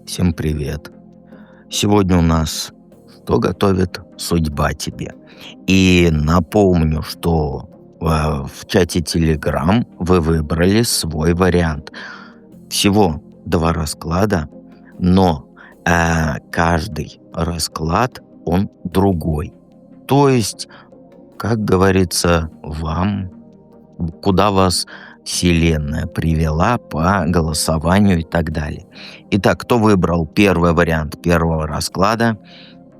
Всем привет. Сегодня у нас что готовит судьба тебе. И напомню, что в чате Telegram вы выбрали свой вариант. Всего два расклада, но каждый расклад, он другой. То есть, как говорится, вам, куда вас Вселенная привела по голосованию и так далее. Итак, кто выбрал первый вариант первого расклада,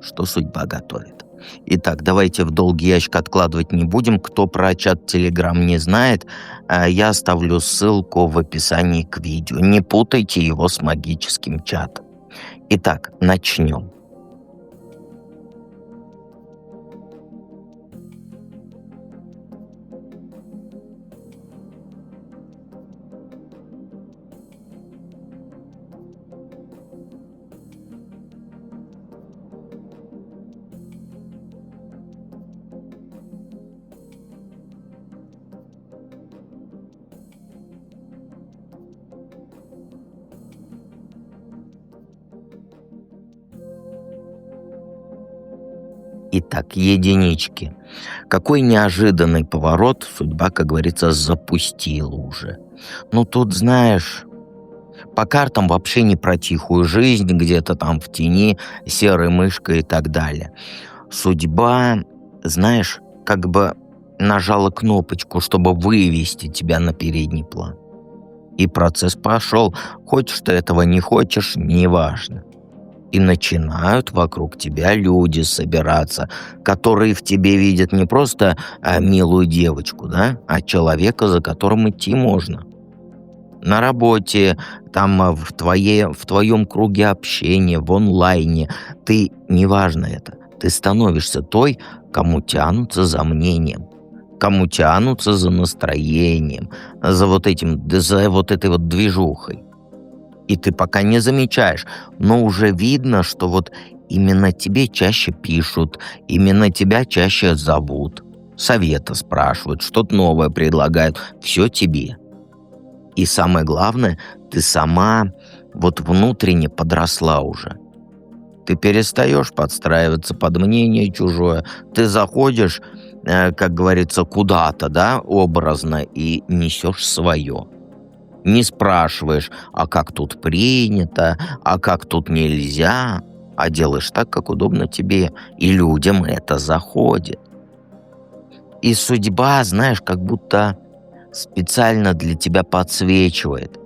что судьба готовит? Итак, давайте в долгий ящик откладывать не будем. Кто про чат Telegram не знает, я оставлю ссылку в описании к видео. Не путайте его с магическим чатом. Итак, начнем. Итак, единички. Какой неожиданный поворот судьба, как говорится, запустила уже. Ну, тут, знаешь, по картам вообще не про тихую жизнь, где-то там в тени, серой мышкой и так далее. Судьба, знаешь, как бы нажала кнопочку, чтобы вывести тебя на передний план. И процесс пошел. Хочешь ты этого, не хочешь, неважно. И начинают вокруг тебя люди собираться, которые в тебе видят не просто милую девочку, да, а человека, за которым идти можно. На работе, там в твоем круге общения, в онлайне. Ты, неважно это, ты становишься той, кому тянутся за мнением, кому тянутся за настроением, за вот этой вот движухой. И ты пока не замечаешь, но уже видно, что вот именно тебе чаще пишут, именно тебя чаще зовут, совета спрашивают, что-то новое предлагают, все тебе. И самое главное, ты сама вот внутренне подросла уже. Ты перестаешь подстраиваться под мнение чужое, ты заходишь, как говорится, куда-то, да, образно, и несешь свое. Не спрашиваешь, а как тут принято, а как тут нельзя, а делаешь так, как удобно тебе, и людям это заходит. И судьба, знаешь, как будто специально для тебя подсвечивает.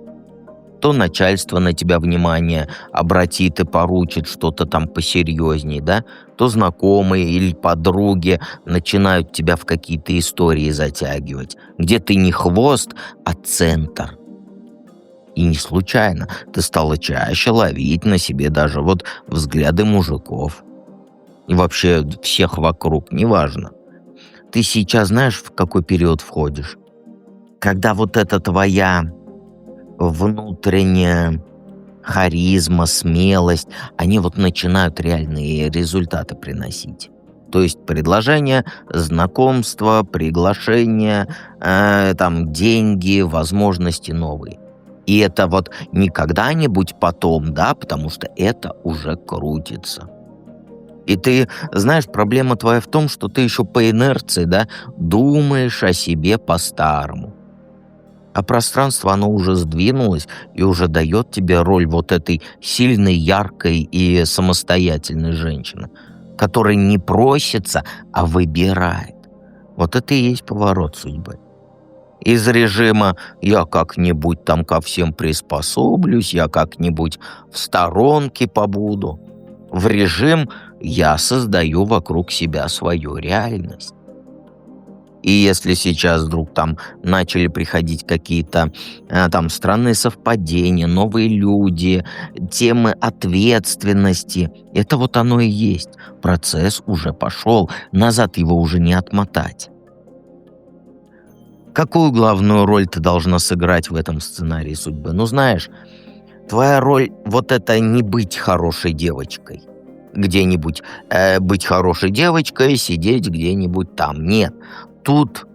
То начальство на тебя внимание обратит и поручит что-то там посерьезней, да, то знакомые или подруги начинают тебя в какие-то истории затягивать, где ты не хвост, а центр. И не случайно ты стала чаще ловить на себе даже вот взгляды мужиков. И вообще всех вокруг, неважно. Ты сейчас знаешь, в какой период входишь? Когда вот эта твоя внутренняя харизма, смелость, они вот начинают реальные результаты приносить. То есть предложения, знакомства, приглашения, там деньги, возможности новые. И это вот не когда-нибудь потом, да, потому что это уже крутится. И ты, знаешь, проблема твоя в том, что ты еще по инерции, да, думаешь о себе по-старому. А пространство, оно уже сдвинулось и уже дает тебе роль вот этой сильной, яркой и самостоятельной женщины, которая не просится, а выбирает. Вот это и есть поворот судьбы. Из режима «я как-нибудь там ко всем приспособлюсь, я как-нибудь в сторонке побуду» в режим «я создаю вокруг себя свою реальность». И если сейчас вдруг там начали приходить какие-то там странные совпадения, новые люди, темы ответственности, это вот оно и есть. Процесс уже пошел, назад его уже не отмотать. Какую главную роль ты должна сыграть в этом сценарии судьбы? Ну, знаешь, твоя роль вот это не быть хорошей девочкой. Где-нибудь быть хорошей девочкой, сидеть где-нибудь там. Нет. Тут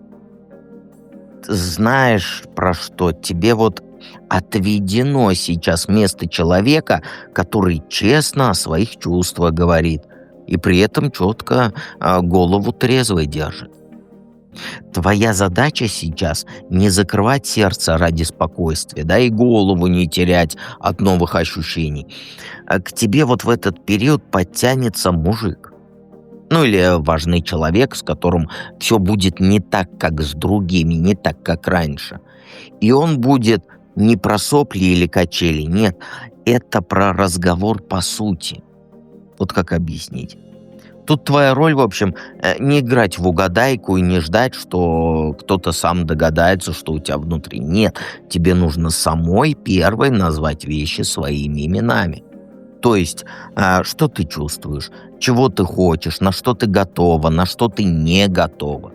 знаешь про что? Тебе вот отведено сейчас место человека, который честно о своих чувствах говорит и при этом четко голову трезвой держит. Твоя задача сейчас не закрывать сердце ради спокойствия, да, и голову не терять от новых ощущений. К тебе вот в этот период подтянется мужик. Ну или важный человек, с которым все будет не так, как с другими, не так, как раньше. И он будет не про сопли или качели, нет, это про разговор по сути. Вот как объяснить? Тут твоя роль, в общем, не играть в угадайку и не ждать, что кто-то сам догадается, что у тебя внутри. Нет, тебе нужно самой первой назвать вещи своими именами. То есть, что ты чувствуешь, чего ты хочешь, на что ты готова, на что ты не готова.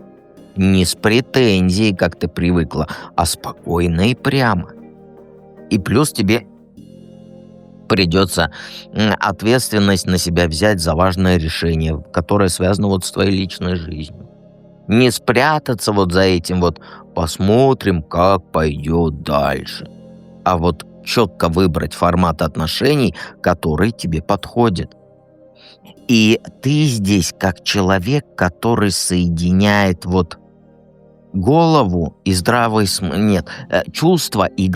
Не с претензией, как ты привыкла, а спокойно и прямо. И плюс тебе придется ответственность на себя взять за важное решение, которое связано вот с твоей личной жизнью. Не спрятаться вот за этим вот «посмотрим, как пойдет дальше», а вот четко выбрать формат отношений, который тебе подходит. И ты здесь как человек, который соединяет вот голову и здравый смысл, нет, чувства и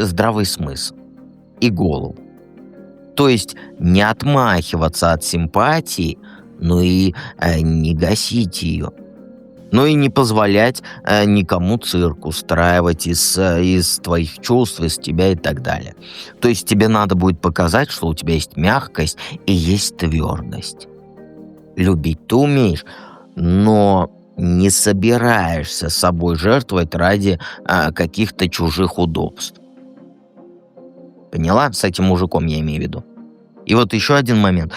здравый смысл и голову. То есть не отмахиваться от симпатии, но и не гасить ее. Но и не позволять никому цирк устраивать из твоих чувств, из тебя и так далее. То есть тебе надо будет показать, что у тебя есть мягкость и есть твердость. Любить ты умеешь, но не собираешься собой жертвовать ради каких-то чужих удобств. Поняла? С этим мужиком я имею в виду. И вот еще один момент.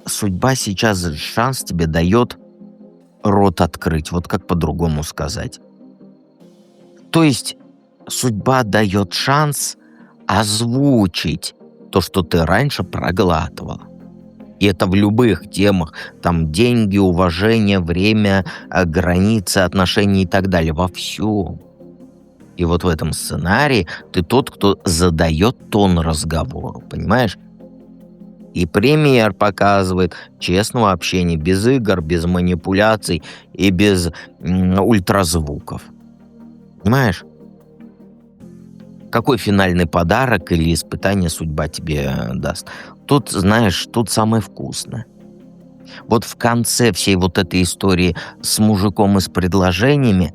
Судьба сейчас шанс тебе дает рот открыть. Вот как по-другому сказать. То есть судьба дает шанс озвучить то, что ты раньше проглатывала. И это в любых темах. Там деньги, уважение, время, границы, отношения и так далее. Во всем. И вот в этом сценарии ты тот, кто задает тон разговору, понимаешь? И пример показывает честного общения, без игр, без манипуляций и без ультразвуков. Понимаешь? Какой финальный подарок или испытание судьба тебе даст? Тут, знаешь, тут самое вкусное. Вот в конце всей вот этой истории с мужиком и с предложениями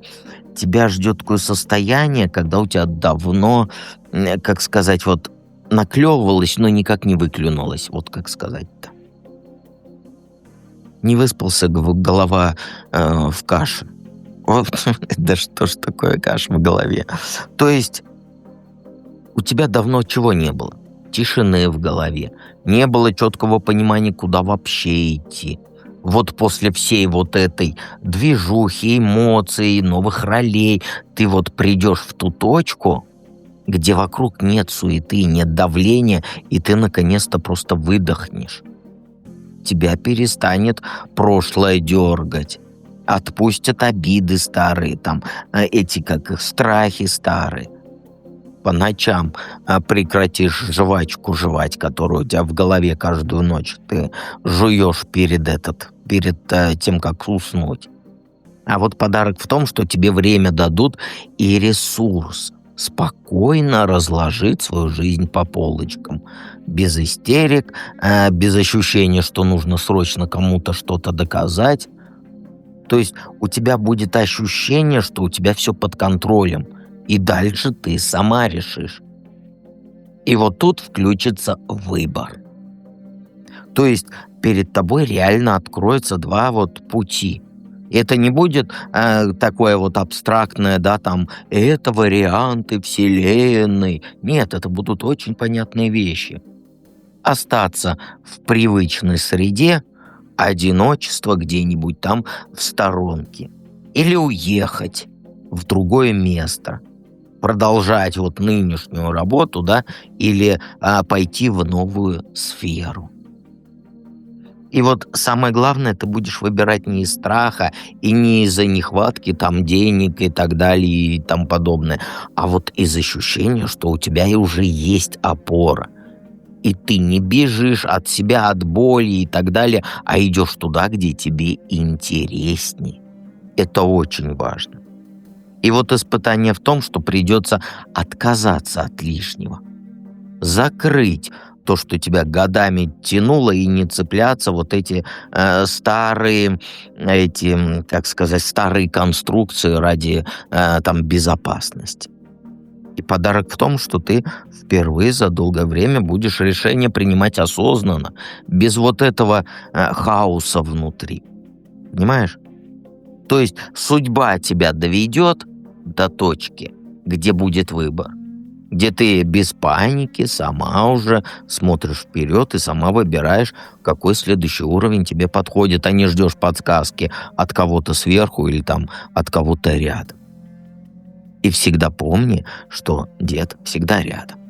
тебя ждет такое состояние, когда у тебя давно, как сказать, вот наклевывалось, но никак не выклюнулось. Вот как сказать-то. Не выспался, голова в каше. Вот, да что ж такое каша в голове? То есть у тебя давно чего не было? Тишины в голове. Не было четкого понимания, куда вообще идти. Вот после всей вот этой движухи, эмоций, новых ролей ты вот придешь в ту точку, где вокруг нет суеты, нет давления, и ты наконец-то просто выдохнешь. Тебя перестанет прошлое дергать. Отпустят обиды старые, там, эти как их, страхи старые. По ночам прекратишь жвачку жевать, которую у тебя в голове каждую ночь ты жуешь перед тем, как уснуть. А вот подарок в том, что тебе время дадут и ресурс спокойно разложить свою жизнь по полочкам. Без истерик, без ощущения, что нужно срочно кому-то что-то доказать. То есть у тебя будет ощущение, что у тебя все под контролем. И дальше ты сама решишь. И вот тут включится выбор. То есть перед тобой реально откроются два вот пути. Это не будет такое вот абстрактное, да, там, это варианты вселенной. Нет, это будут очень понятные вещи. Остаться в привычной среде, одиночество где-нибудь там в сторонке. Или уехать в другое место. Продолжать вот нынешнюю работу, да, или пойти в новую сферу. И вот самое главное, ты будешь выбирать не из страха и не из-за нехватки там денег и так далее и тому подобное, а вот из ощущения, что у тебя и уже есть опора. И ты не бежишь от себя, от боли и так далее, а идешь туда, где тебе интересней. Это очень важно. И вот испытание в том, что придется отказаться от лишнего, закрыть то, что тебя годами тянуло, и не цепляться вот эти старые, как сказать, старые конструкции ради там безопасности. И подарок в том, что ты впервые за долгое время будешь решение принимать осознанно, без вот этого хаоса внутри. Понимаешь? То есть судьба тебя доведет до точки, где будет выбор, где ты без паники сама уже смотришь вперед и сама выбираешь, какой следующий уровень тебе подходит, а не ждешь подсказки от кого-то сверху или там от кого-то рядом. И всегда помни, что дед всегда рядом.